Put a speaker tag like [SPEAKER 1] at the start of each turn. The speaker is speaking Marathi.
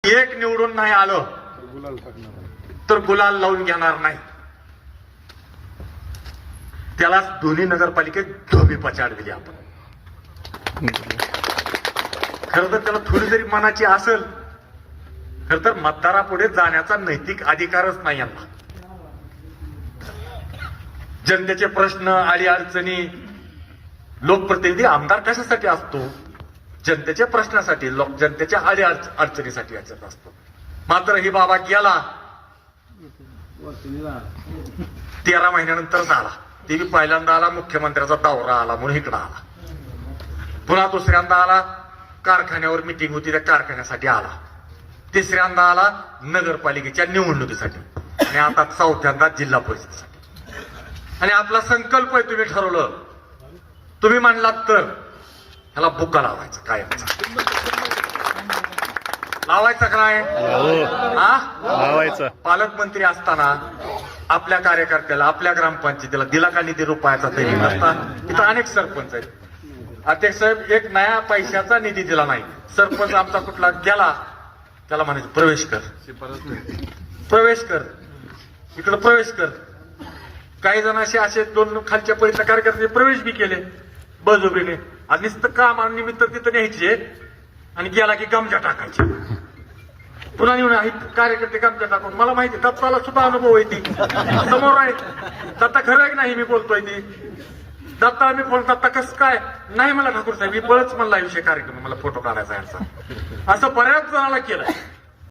[SPEAKER 1] एक निवडून नाही आलं तर गुलाल लावून घेणार नाही. त्याला दोन्ही नगरपालिकेत धोबी पछाड दिली आपण. खरं तर त्याला थोडी जरी मनाची असेल, खरं तर मतदारापुढे जाण्याचा नैतिक अधिकारच नाही यांना. जनतेचे प्रश्न अडी अडचणी, लोकप्रतिनिधी आमदार कशासाठी असतो? जनतेच्या प्रश्नासाठी, जनतेच्या अडी अडचणीसाठी याच्यात असतो. मात्र ही बाबा गेला 13 महिन्यानंतर झाला. ते बी पहिल्यांदा आला मुख्यमंत्र्याचा दौरा आला म्हणून इकडं आला. पुन्हा दुसऱ्यांदा आला कारखान्यावर मिटिंग होती त्या कारखान्यासाठी आला. तिसऱ्यांदा आला नगरपालिकेच्या निवडणुकीसाठी आणि आता चौथ्यांदा जिल्हा परिषदेसाठी. आणि आपला संकल्प आहे, तुम्ही ठरवलं, तुम्ही म्हणलात तर ह्याला बुका लावायचा कायमचा. लावायचा काय?
[SPEAKER 2] लावायचा.
[SPEAKER 1] पालकमंत्री असताना आपल्या कार्यकर्त्याला, आपल्या ग्रामपंचायतीला दिला का निधी रुपयाचा तरी नसता. इथं अनेक सरपंच आहेत. अध्यक्ष साहेब, एक नया पैशाचा निधी दिला नाही. सरपंच आमचा कुठला गेला त्याला म्हणायचं प्रवेश कर, प्रवेश कर, इकडं प्रवेश कर. काही जण असे 2 खालच्या परीक्षा कार्यकर्ते प्रवेश बी केले बळजबरीने. आणि नुसतं कामानिमित्त तिथं न्यायचे आणि गेला की गमजा टाकायचे. पुन्हा येऊन कार्यकर्ते गमजा टाकून. मला माहिती दत्ताला सुद्धा अनुभव आहे, ती समोर आहे. दत्ता खरं आहे की नाही मी बोलतोय ती? दत्ता मी बोलतो, दत्ता कसं काय नाही मला ठाकूर साहेब, मी बळच म्हणला विषय कार्यक्रम मला फोटो काढायचा याचा. असं बऱ्याच जणाला केलंय.